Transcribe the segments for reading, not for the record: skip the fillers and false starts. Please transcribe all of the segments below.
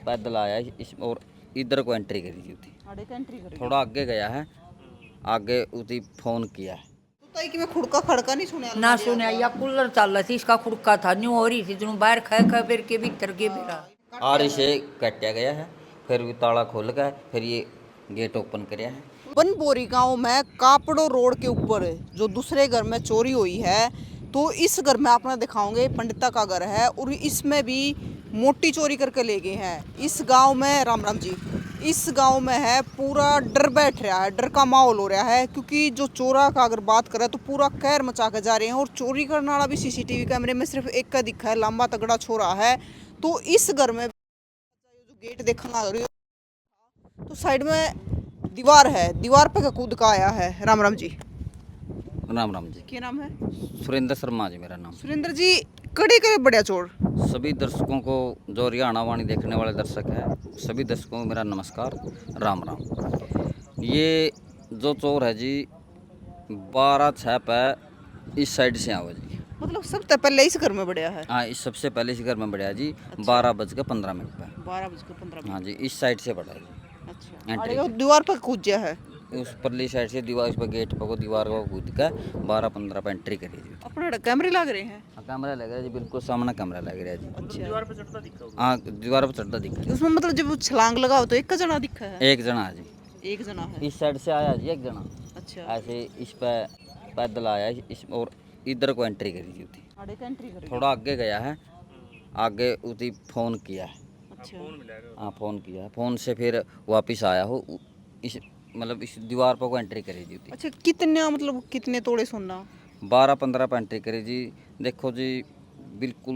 पैदल आया इस और इधर को एंट्री करी थी उसकी। आड़े का एंट्री करी थोड़ा आगे गया है, आगे उसकी फोन किया है। तो ताई कि मैं खुड़का खड़का नहीं सुने ना सुने या कूलर चल रही थी, इसका खुड़का था न्यू हो रही थी तेनू बाहर खा फिर के भीतर के मेरा और इसे काटा गया है, फिर भी ताला खोल गया, फिर ये गेट ओपन कराया है। बनबोरी गांव में कापड़ो रोड के ऊपर जो दूसरे घर में चोरी हुई है, तो इस घर में आपने दिखाओगे पंडिता का घर है और इसमें भी मोटी चोरी करके ले गए हैं। इस गांव में राम राम जी, इस गांव में है पूरा डर बैठ रहा है, डर का माहौल हो रहा है, क्योंकि जो चोरा का अगर बात करें तो पूरा कहर मचा के जा रहे हैं। और चोरी करने वाला भी सीसीटीवी कैमरे में सिर्फ एक का दिखा है, लंबा तगड़ा छोरा है। तो इस घर में जो गेट देखना तो साइड में दीवार है, दीवार पे का कूद का आया है। राम राम जी। राम राम जी। क्या नाम है? सुरेंद्र शर्मा जी मेरा नाम। सुरेंद्र जी, कड़े करे बढ़िया चोर। सभी दर्शकों को, जो हरियाणा वाणी देखने वाले दर्शक हैं, सभी दर्शकों को मेरा नमस्कार, राम राम। ये जो चोर है जी 12/6 पे इस साइड से आवा जी। मतलब सबसे पहले इस घर में बढ़िया है। हाँ, इस सबसे पहले इस घर में बढ़िया जी 12:15 पे। 12:15 हाँ जी, इस साइड से बढ़ा जी। अच्छा, एंट्री अरे वो दीवार पर कूद गया है। उस परली साइड से दीवार, उस पर गेट पर को दीवार को कूद कर 12:15 पे एंट्री करी जी। अपने कैमरे लग रहे हैं। हाँ, कैमरा लग रहा है जी, बिल्कुल सामने कैमरा लग रहा है जी। अच्छा, हाँ, दीवार पर चढ़ता दिखा। उसमें मतलब जब वो छलांग लगाओ तो एक का जना दिखा है। एक जना है जी, एक जना है। इस साइड से आया जी एक जना, अच्छा, ऐसे इस पे पैदल आया इस और इधर को एंट्री करी जी उसकी। आड़े का एंट्री करी। थोड़ा आगे गया है, आगे उसकी फोन किया है। अच्छा, हाँ, फोन किया है, फोन से फिर वापस आया हो इस मतलब इस दीवार पर को एंट्री करी जी उसकी। अच्छा, कितना मतलब कितने तोड़े सोना? 12-15 पे एंट्री करी जी। देखो जी, बिल्कुल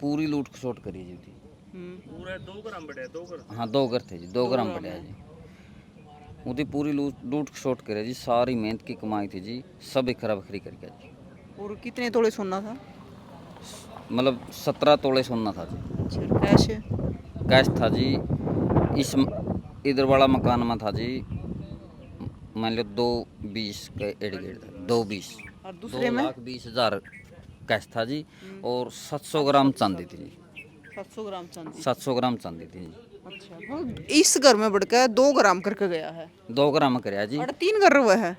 पूरी लूट खसोट करी जी उसकी। पूरा 2 ग्राम बढ़िया, 2 घर। हाँ, 2 घर थे जी, 2 ग्राम बढ़िया जी। उसकी पूरी लूट खसोट करे जी, सारी मेहनत की कमाई थी जी, सब एक बखरी करके जी। और कितने तोड़े सोना था? मतलब 17 तोले सोना था जी। अच्छा, कैश? कैश था जी, इस इधर वाला मकान में था जी, मान लो 220 का इर्द गिर्द था, 220। और दूसरे में 2,20,000 कैश था जी, और 700 ग्राम चांदी थी जी। 700 ग्राम चांदी। 700 ग्राम चांदी थी जी। अच्छा, मतलब इस घर में बढ़कर 2 ग्राम करके गया है। 2 ग्राम कराया जी। और 3 घर हुआ है।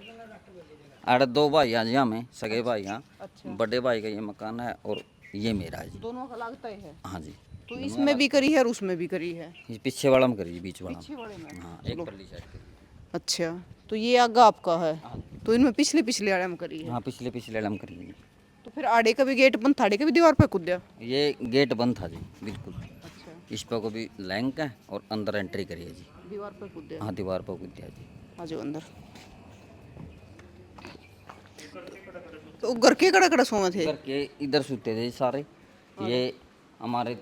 अरे 2 भाई हैं जी, हमें सगे भाई हैं। अच्छा, बड़े भाई का ये मकान है और ये मेरा है जी। दोनों का लगता ही है। हाँ जी, तो इसमें भी करी है और उसमें भी करी है। ये पीछे वाला में करी जी, बीच वाला पीछे वाले में। में। हाँ, एक परली साइड करी। अच्छा, तो ये आगा आपका है। हाँ जी। तो इनमें पिछले पिछले आड़े में करी है। हाँ, पिछले लम करी जी। तो फिर आड़े का भी गेट बंद था, आड़े का भी दीवार पे कूदा। ये गेट बंद था जी, बिल्कुल। अच्छा, इस पर को भी लैंक है और अंदर एंट्री करी है जी। दीवार पे कूदा। हाँ, दीवार पर कूद दिया जी। आ जाओ अंदर। तो घर के कड़ा कड़ा सोए थे। घर के इधर सूते थे जी सारे। ये हमारे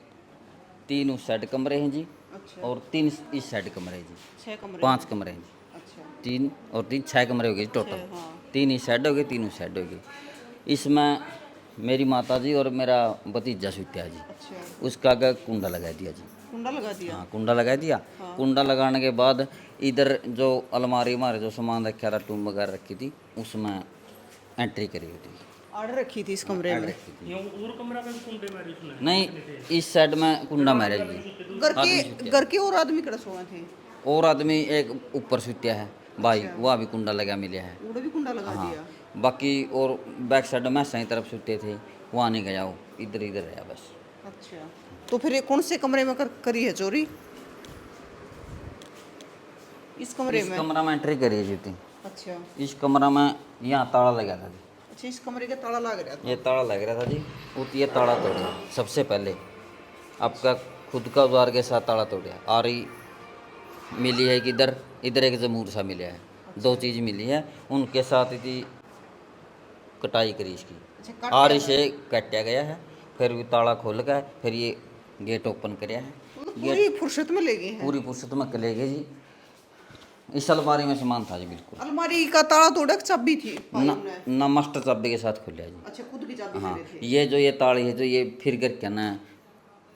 3 उस साइड कमरे हैं जी, अच्छा, और 3 इस साइड कमरे हैं जी। 6 कमरे। 5 कमरे हैं जी। अच्छा, 3 और 3 6 कमरे हो गए टोटल। छः, हाँ। 3 इस साइड हो गए, 3 उस साइड हो गए। इसमें मेरी माता जी और मेरा भतीजा सूत्या जी। अच्छा, उसका आगे कुंडा लगा दिया जी। कुंडा लगा दिया। हाँ, कुंडा लगा दिया। कुंडा लगाने के बाद इधर जो अलमारी हमारे जो सामान रखा था, टूम वगैरह रखी थी, उसमें एंट्री करी हुई थी। आड़ रखी थी इस कमरे में। नहीं, इस साइड में कुंडा मारे जी। घर के और आदमी कड़ा सोए थे। और आदमी एक ऊपर सुत्या है भाई, वह भी कुंडा लगा मिले है। उड़े भी कुंडा लगा हाँ, दिया। बाकी और बैक साइड में सही तरफ सुते थे, वहाँ नहीं गया, वो इधर इधर रहा बस। अच्छा, तो फिर ये कौन से कमरे में करी है चोरी? इस कमरे इस में। कमरा में एंट्री करी है जी। अच्छा, इस कमरा में यहाँ ताला लगा था जी। अच्छा, इस कमरे का ताला लग रहा था। ये ताला लग रहा था जी, वो ये ताला तोड़ा सबसे पहले, आपका खुद का उधार के साथ ताला तोड़ा। और मिली है कि इधर इधर एक जमूर सा मिला है। 2 चीज़ मिली है, उनके साथ ही कटाई करी इसकी। अच्छा, और इसे काटा गया है, फिर भी ताला खोल गया, फिर ये गेट ओपन कराया है। पूरी फुर्सत में ले गए हैं। पूरी फुर्सत में ले गए जी। इस अलमारी में सामान था जी, बिल्कुल अलमारी का ताला तोड़ा, चाबी थी भाई ना, ने। ना मास्टर चाबी के साथ खुला जी। अच्छा, खुद की चाबी हाँ, ले रहे थे। ये जो ये ताली है, जो ये फिर करके ना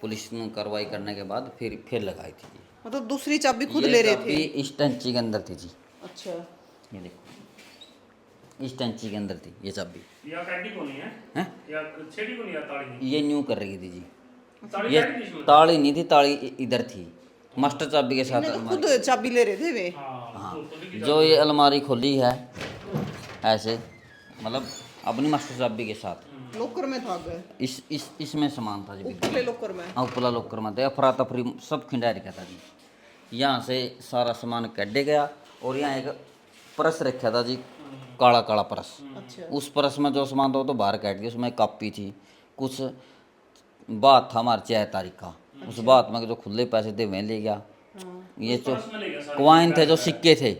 पुलिस ने कार्रवाई करने के बाद फिर लगाई थी जी। मतलब दूसरी चाबी खुद ये ले रहे चाबी थे। इस टंची के अंदर थी जी। अच्छा, ये देखो, इस टंची के अंदर थी ये चाबी। या कैडी को नहीं है हैं? या छेड़ी को नहीं है ताली। ये न्यू कर रही थी जी। ये ताली नहीं थी, ताली इधर थी, मास्टर चाबी के साथ इन्हें तो खुद चाबी ले रहे थे वे। हाँ, जो ये अलमारी खोली है ऐसे, मतलब अपनी मास्टर चाबी के साथ, लॉकर में था गए, इसमें सामान था जी बिल्कुल। ऊपरले लॉकर में। हाँ, ऊपरला लॉकर में था, अफरा तफरी सब खिंडा रखा था जी। यहाँ से सारा सामान कढ़े गया और यहाँ एक परस रखा था जी, काला काला परस। अच्छा। उस परस में जो सामान था वो तो बाहर काट दिया, उसमें कापी थी, कुछ बात था हमारे 4 तारीख का, उस बात में जो खुले पैसे थे वह ले गया। ये जो क्वाइन थे, जो सिक्के थे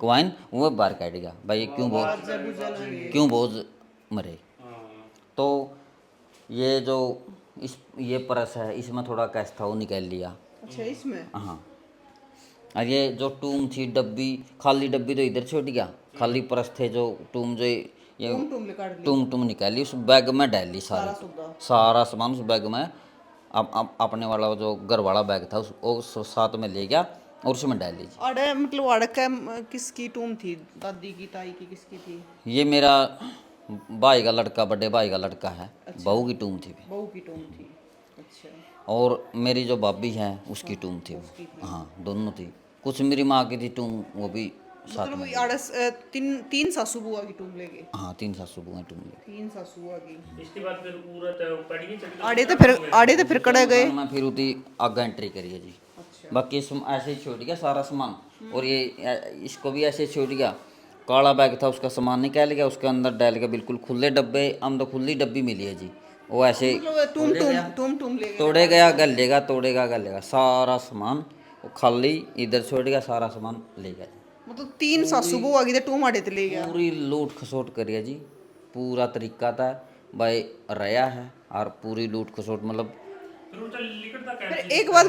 क्वाइन, वो बाहर काट गया। भाई क्यों बोझ मरे। तो ये जो ये परस है, इसमें थोड़ा कैश था, वो निकाल लिया। अच्छा, इसमें। हाँ, और ये जो टूम थी, डब्बी, खाली डब्बी तो इधर छोड़ गया, खाली परस थे जो टूम, जो ये टूम निकाली, उस बैग में डाल ली सारा सामान उस बैग में। अब अपने वाला जो घर वाला बैग था उस साथ में ले गया और उसमें डाल ली। अड़े मतलब अड़का किसकी टूम थी, दादी की, ताई की, किसकी थी? ये मेरा भाई का लड़का, बड़े भाई का लड़का है। अच्छा। बहू की टूम थी, बहू की टूम थी। अच्छा। और मेरी जो भाभी है उसकी टूम थी। हाँ, दोनों थी। कुछ मेरी माँ की थी टूम, वो भी साथ मतलब में। तीन सासू बुआ की टूम ले गए। हाँ, 3 सासू बुआ टूम ले। 3 सासू बुआ की। इसके बाद फिर पूरा पड़ी नहीं चली। आड़े तो फिर कड़े गए। मैं फिर उती आगे एंट्री करिए जी। अच्छा। बाकी ऐसे ही छोड़ गया सारा सामान, और ये इसको भी ऐसे ही छोड़ गया। काला बैग था, उसका सामान निकाल गया, उसके अंदर डाल के बिल्कुल खुले डब्बे, हम तो खुली डब्बी मिली है जी। वो ऐसे टूम ले गए। तोड़े गया गलेगा, तोड़ेगा गलेगा, सारा सामान वो खाली इधर छोड़ गया, सारा सामान ले गया। मतलब 3 सासू बुआ की टूम आड़े ले गया। पूरी लूट खसोट करिए जी, पूरा तरीका था भाई रहा है, और पूरी लूट खसोट मतलब। फिर उल्टा लिखता क्या फिर एक बात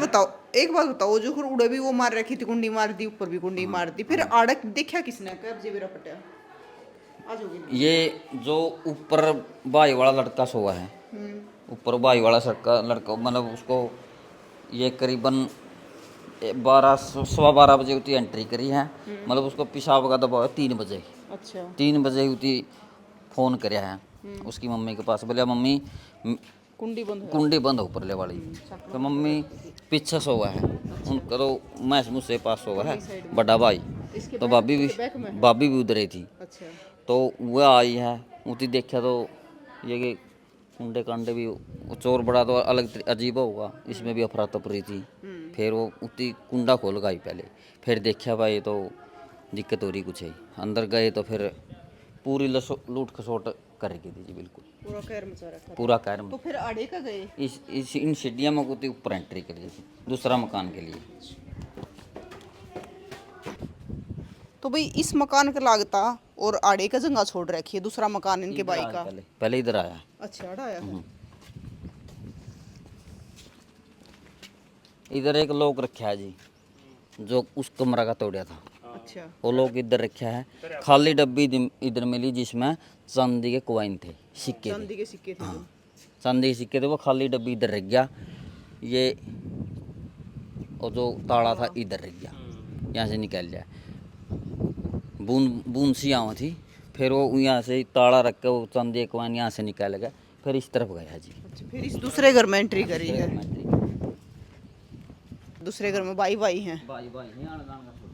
बताओ, जो फिर उड़े भी वो मार रखी थी, कुंडी मार दी, ऊपर भी कुंडी मार दी, फिर आड़क देखा किसने, कब जेबेरा पटा आज होगी। ये जो ऊपर भाई वाला लड़का सोया है, ऊपर भाई वाला लड़का, मतलब उसको ये करीबन 12 बजे उतनी एंट्री करी है, मतलब उसको पेशाब का दबाव है 3 बजे। अच्छा। 3 बजे उतनी फ़ोन कराया है उसकी मम्मी के पास, बोलिया मम्मी कुंडी बंद हो ऊपरले वाली। तो मम्मी पीछे सोया है, उनका तो मैस मुझसे पास सोया है बड़ा भाई, तो भाभी भी उधर ही थी। अच्छा। तो वह आई है, उती देखा तो ये कि कुंडे कांडे भी, चोर बड़ा तो अलग अजीब होगा, इसमें भी अफरा तफरी थी। फिर वो उती कुंडा खोल गई पहले, फिर देखा भाई तो दिक्कत हो रही कुछ है, अंदर गए तो फिर पूरी लूट खसोट करके दी जी, बिल्कुल पूरा कहर मचा रखा। पूरा कहर। तो फिर आड़े का गए। इन सीढ़ियों में कुछ ऊपर एंट्री कर दी थी दूसरा मकान के लिए। तो भाई इस मकान का लागता और आड़े का जगह छोड़ रखी है, दूसरा मकान इनके भाई का। पहले इधर आया। अच्छा, आड़ा आया है। इधर एक लोग रखा है जी, जो उस कमरा का तोड़ा था। अच्छा। वो लोग इधर रखा है, खाली डब्बी इधर मिली जिसमें चांदी के कॉइन थे, सिक्के थे। चांदी के सिक्के थे। हाँ, चांदी के सिक्के थे, वो खाली डब्बी इधर रख गया। ये और जो ताला था इधर रख गया, यहाँ से निकल गया। बूंद सी आवा थी, फिर वो यहाँ से ताला रख के वो चांदी के कॉइन यहाँ से निकाल गया, फिर इस तरफ गया जी। अच्छा, फिर इस दूसरे घर में एंट्री करी है। दूसरे घर में भाई हैं। भाई नहीं आने जाने का छोड़।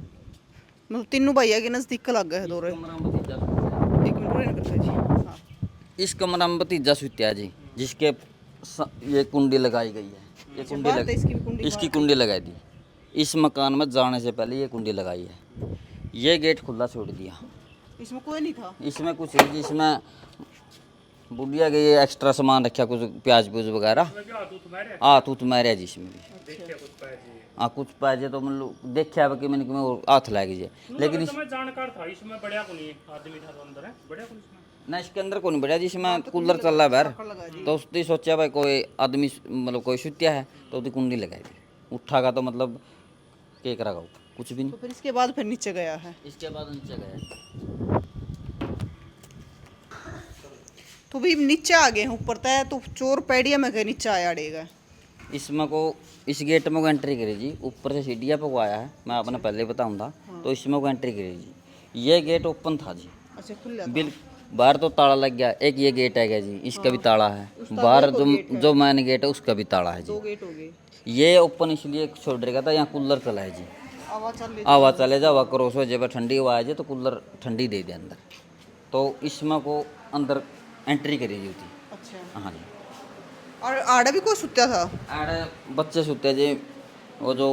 मतलब तीनों भैया के नजदीक का लग गए दो रे। कमरा में भतीजा, एक मिनट रुक करके जी। हाँ। इस कमरा में भतीजा सुत्या है जी, जिसके ये कुंडी लगाई गई है। ये कुंडी बाहर तो इसकी कुंडी लगाई दी। इस मकान में जाने से पहले ये कुंडी लगाई है। ये गेट खुला छोड़ दिया, इसमें कोई नहीं था। इसमें कुछ नहीं, इसमें बुढ़िया के ये एक्स्ट्रा सामान रखा, कुछ प्याज प्यूज वगैरह, हाथ उत मारे जी इसमें भी। हाँ, कुछ पैसे तो मतलब देखा कि मैंने कि मैं हाथ ला गई, लेकिन इसमें जानकार था, इसमें बढ़िया को नहीं आदमी था तो अंदर है, बढ़िया को इसमें ना इसके अंदर कौन बढ़िया, जिसमें कूलर चल रहा है बाहर, तो उसने सोचा भाई कोई आदमी मतलब कोई सुत्या है, तो उसकी कुंडी लगाई दी। उठागा तो मतलब क्या करेगा, कुछ भी नहीं। तो फिर इसके बाद फिर नीचे गया है। इसके बाद नीचे गया, तो भी नीचे आ गए हैं, ऊपर तय तो चोर पैड़िया में गए, नीचे आया अड़ेगा। इसमें को इस गेट में को एंट्री करी जी, ऊपर से सीढ़िया पे को आया है, मैं आपने पहले बताऊँ था। तो इसमें को एंट्री करी जी, ये गेट ओपन था जी, अच्छा, खुला था। बाहर तो ताला लग गया, एक ये गेट है जी, इसका भी ताला है। बाहर जो मेन गेट है उसका भी ताला है जी। 2 गेट हो गए। ये ओपन इसलिए छोड़ रखा था, यहाँ कूलर चला है जी। आवाज चल रही हवा चले जा, हवा क्रॉस हो जाए, ठंडी हवा आ जाए तो कूलर ठंडी दे दे अंदर, तो इसमें को अंदर एंट्री करी जी थी। अच्छा। हाँ जी। और आड़ा भी कोई सुत्या था? आड़े बच्चे सोते जी, वो जो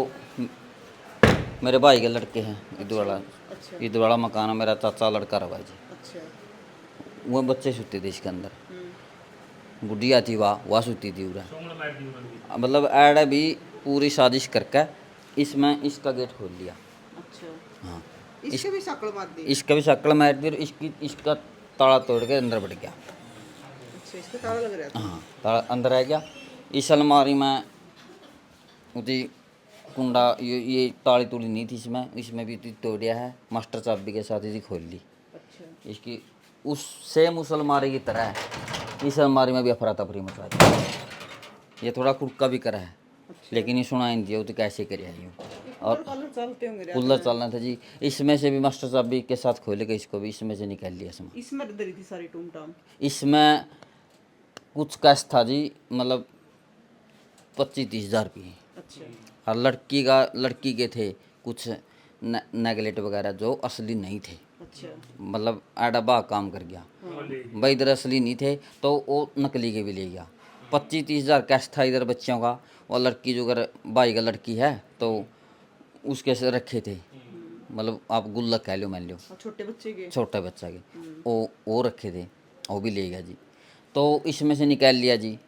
मेरे भाई के लड़के हैं, अच्छा। इधर वाला मकान है, मेरा चाचा लड़का रहा जी, अच्छा। वो बच्चे सोते थे इसके अंदर। गुड़िया थी वह सोती थी उरा। मतलब ऐड भी पूरी साजिश करके इसमें इसका गेट खोल लिया। अच्छा। हाँ, इसके भी शक्ल मार दी? इसका भी शक्ल मार दी और इसका ताला तोड़ के अंदर बढ़ गया। अच्छा, इसका ताला लग रहा था? हाँ, ताला अंदर आ गया। इस अलमारी में उसी कुंडा ये ताली तोड़ी नहीं थी, इसमें भी तोड़िया है, मास्टर चाबी के साथ इसी खोल ली। अच्छा। इसकी उस सेम उस अलमारी की तरह है, इस अलमारी में भी अफरा तफरी मचा दी। ये थोड़ा खुड़का भी करा है, लेकिन ये सुना नहीं दिया तो कैसे करे यूँ। और कलर चलते होंगे? कूलर चलना था जी, इसमें से भी मास्टर चाबी के साथ खोले के इसको भी इसमें से निकाल लिया सामान। इसमें दरी थी सारी टूम टाम? इसमें कुछ कैश था जी, मतलब 25-30 हज़ार रुपये। अच्छा। और लड़की के थे कुछ नेगलेट वगैरह जो असली नहीं थे। अच्छा। मतलब आड़ा बाग काम कर गया भाई, इधर असली नहीं थे तो वो नकली के भी ले गया। 25-30 हज़ार कैश था इधर बच्चों का, और लड़की जो अगर भाई का लड़की है तो उसके से रखे थे, मतलब आप गुल्लक कह लो, मान लो छोटे बच्चे के? छोटे बच्चा के वो रखे थे, वो भी ले गया जी। तो इसमें से निकाल लिया जी,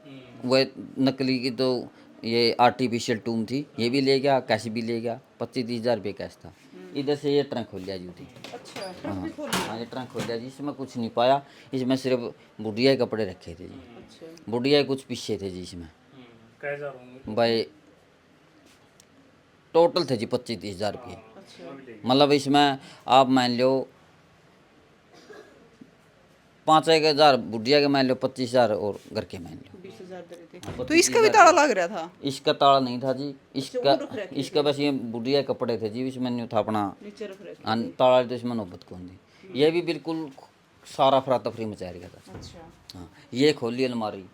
वह नकली की तो ये आर्टिफिशियल टूम थी, ये भी ले गया, कैश भी ले गया। 25-30 हज़ार रुपये कैश था। इधर से ये ट्रंक खोल लिया जी थी। अच्छा। हाँ, ये ट्रंक खोल लिया जी, इसमें कुछ नहीं पाया। इसमें सिर्फ बुढ़िया के कपड़े रखे थे जी। अच्छा। बुढ़िया के कुछ पीछे थे जी इसमें कैसा होंगे भाई, टोटल थे जी 25-30 हज़ार रुपये। अच्छा। मतलब इसमें आप मान लो 5-1 हज़ार बुढ़िया के मान लो, 25 हज़ार और घर के मान लो। 20,000 दे रहे थे। तो इसका भी ताला लग रहा था? इसका ताला नहीं था जी, वो रख रखे थे। इसका बस ये बुढ़िया के कपड़े थे जी, इसमें नहीं था अपना नीचे रख रहे थे। ताला, तो इसमें नौबत कौन दी। ये भी बिल्कुल सारा अफरा तफरी मचा गया था। अच्छा। हाँ, ये खोल ली अलमारी,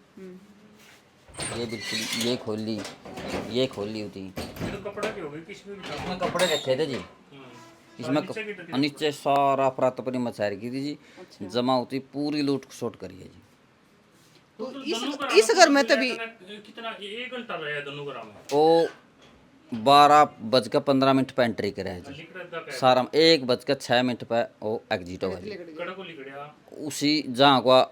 ये बिल्कुल ये खोल ली होती। तो कपड़ा क्या हो गया, किस में भी था? इसमें कपड़े रखे थे जी, इसमें नीचे सारा अफरा तफरी मचा रखी थी जी, जमा होती पूरी लूट शोट करी है जी। तो इस घर में तभी कितना 1 घंटा रहा दोनों ग्राम में? वो 12:15 पे एंट्री करे है जी, लिख रहा था सारा 1:06 पे वो एग्जिट होगा जी। कड़ा को लिख गया उसी जहाँ को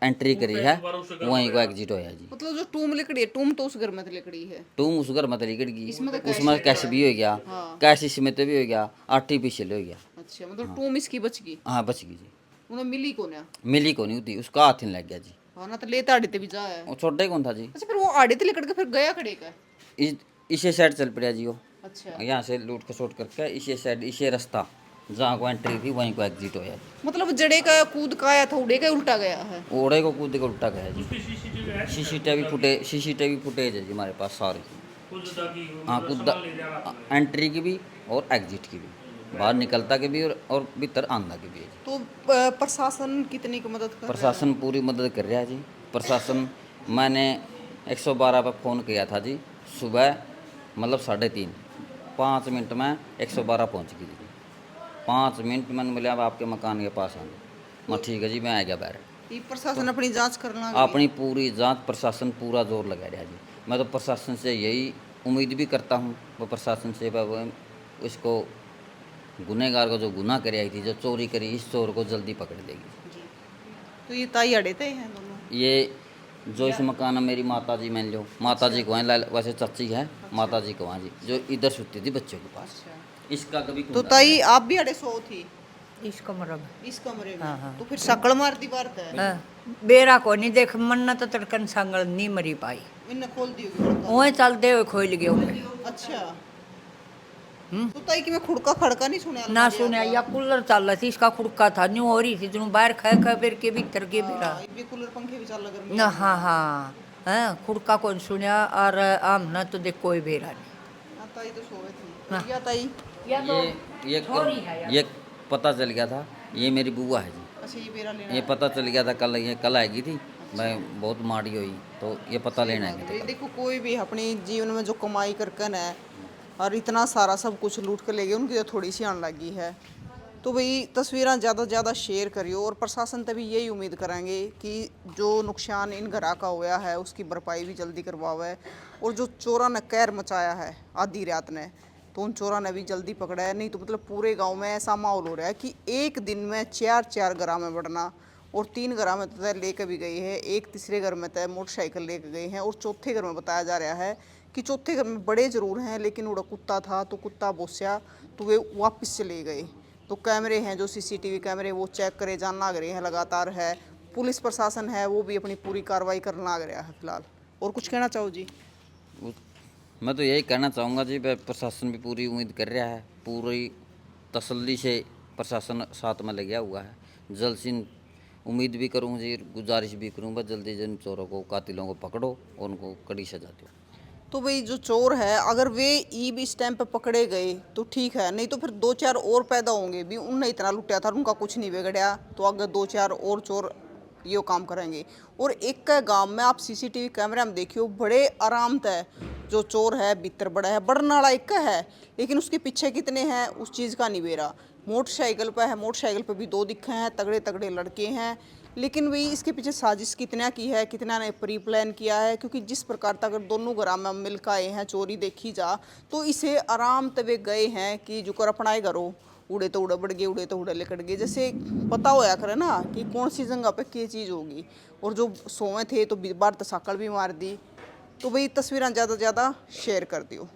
एंट्री करी है वहीं को एग्जिट होया जी। मतलब जो टूम लिकड़ी है, टूम तो उस घर में लिकड़ी है? तुम उस घर में लिकड़ गई, उसमें कैश भी हो गया, कैश इसमें तो भी हो गया, आर्टिफिशियल हो गया। अच्छा, मतलब टूम इसकी बच गई? हाँ, बच गई जी। उन्हें मिली कौन है? मिली को नहीं होती, उसका हाथ नहीं लग गया जी। हाँ ना, तो लेता आड़े ते भी जा है। वो छोटा ही कौन था जी, अच्छा, फिर वो आड़े ते लिकड़ के फिर गया खड़े का? इसे साइड चल पड़ा जी वो। अच्छा। यहाँ से लूट के शॉट करके इसे साइड, इसे रास्ता जहाँ को एंट्री थी वहीं को एग्जिट होया जी। मतलब जड़े का कूद का आया था, उड़े का उल्टा गया है? ओड़े को कूद के उल्टा गया जी। सीसीटीवी है सीसीटीवी फुटेज है जी हमारे पास सारी। खुद दा की हाँ, खुद एंट्री की भी और एग्जिट की भी, बाहर निकलता के भी और भीतर आंदा की भी है जी। तो प्रशासन कितनी की मदद कर रहा है? प्रशासन पूरी मदद कर रहा है जी। प्रशासन, मैंने 112 पर फ़ोन किया था जी सुबह, मतलब 3:30, 5 मिनट में 112 पहुंच गई जी। 5 मिनट मैंने बोला अब आपके मकान के पास आना, मैं ठीक है जी, मैं आ गया बाहर। ये प्रशासन अपनी जांच करना अपनी पूरी जांच प्रशासन पूरा जोर लगा रहा है जी। मैं तो प्रशासन से यही उम्मीद भी करता हूँ, वो प्रशासन से वो इसको गुनहगार को जो गुनाह कर आई थी, जो चोरी करी, इस चोर को जल्दी पकड़ देगी जी। तो ये ताई अड़े थे हैं दोनों? ये जो इस मकान में मेरी माता जी मान लो, माता जी को हैं, वैसे चाची है, माता जी को हैं जी, जो इधर सुती थी बच्चों के पास। इसका कभी तो ताई आप भी अड़े सो थी इस कमरे में। इस कमरे में? हाँ, हाँ। तो फिर सकड़ मार दी बार है? हाँ, बेरा को नहीं देख, मन्ना तो तड़कन संगल नहीं मरी पाई, इनने खोल दी होगी? वहीं चलते हुए खोल गए उन्हें। अच्छा। तो ताई कि मैं खुड़का खड़का नहीं सुना? ना सुने, या कूलर चल रहा थी, इसका खुड़का था, न्यू हो रही थी, जो बाहर खा फिर के भीतर के बेरा। ये कूलर पंखे भी चल लगे? ना, हाँ हाँ, हैं खुड़का कौन सुनिया, और आम ना तो देख कोई बेरा नहीं। ताई तो सोए थी। या ताई ये पता चल गया था, ये मेरी बुआ है जी। अच्छा ये बेरा लेना ये पता चल गया था कल आएगी थी, मैं बहुत माड़ी हुई तो ये पता लेना है है। देखो कोई भी अपने जीवन में जो कमाई करके है और इतना सारा सब कुछ लूट कर ले गए, उनकी तो थोड़ी सी आने लगी है। तो भाई तस्वीरें ज़्यादा से ज़्यादा शेयर करियो और प्रशासन तभी यही उम्मीद करेंगे कि जो नुकसान इन घरा का हुआ है उसकी भरपाई भी जल्दी करवावे, और जो चोरा ने कहर मचाया है आधी रात ने, तो उन चोरा ने भी जल्दी पकड़ा है। नहीं तो मतलब पूरे गांव में ऐसा माहौल हो रहा है कि एक दिन में 4 घरा में बढ़ना, और 3 घरा में तो लेके भी गई है, एक तीसरे घर में तो मोटरसाइकिल लेके गए हैं, और चौथे घर में बताया जा रहा है कि चौथे घर में बड़े ज़रूर हैं लेकिन वो कुत्ता था तो कुत्ता बोस्या तो वे वापस चले गए। तो कैमरे हैं जो CCTV कैमरे वो चेक करे जान लग रहे हैं लगातार है। पुलिस प्रशासन है वो भी अपनी पूरी कार्रवाई करना लग रहा है फिलहाल। और कुछ कहना चाहो जी? मैं तो यही कहना चाहूँगा जी, प्रशासन भी पूरी उम्मीद कर रहा है, पूरी तसल्ली से प्रशासन साथ में लगा हुआ है। जल्द से उम्मीद भी करूँ जी, गुजारिश भी करूँ बस जल्दी जिन चोरों को कातिलों को पकड़ो और उनको कड़ी सजा दो। तो भाई जो चोर है अगर वे ईब इस टाइम पे पकड़े गए तो ठीक है, नहीं तो फिर 2-4 और पैदा होंगे भी, उनने इतना लुटाया था उनका कुछ नहीं बिगड़ा, तो अगर 2-4 और चोर ये काम करेंगे। और एक का गांव में आप CCTV कैमरा में देखियो बड़े आराम तय जो चोर है भीतर बड़ा है, बढ़ने वाला एक का है लेकिन उसके पीछे कितने हैं उस चीज़ का नहीं बेरा। मोटरसाइकिल पर है, मोटरसाइकिल पर भी 2 दिखे हैं, तगड़े तगड़े लड़के हैं, लेकिन वही इसके पीछे साजिश कितना की है, कितना ने प्री प्लान किया है। क्योंकि जिस प्रकार तक अगर दोनों घरा में मिलकर आए हैं चोरी देखी जा तो इसे आराम तवे गए हैं कि जो कर अपनाए घरों उड़े तो उड़े बढ़ गए, उड़े तो उड़े लेकट गए, जैसे पता होया करे ना कि कौन सी जगह पे क्या चीज़ होगी। और जो सोए थे तो बार तसाकड़ भी मार दी। तो भाई तस्वीरें ज़्यादा से ज़्यादा शेयर कर दियो।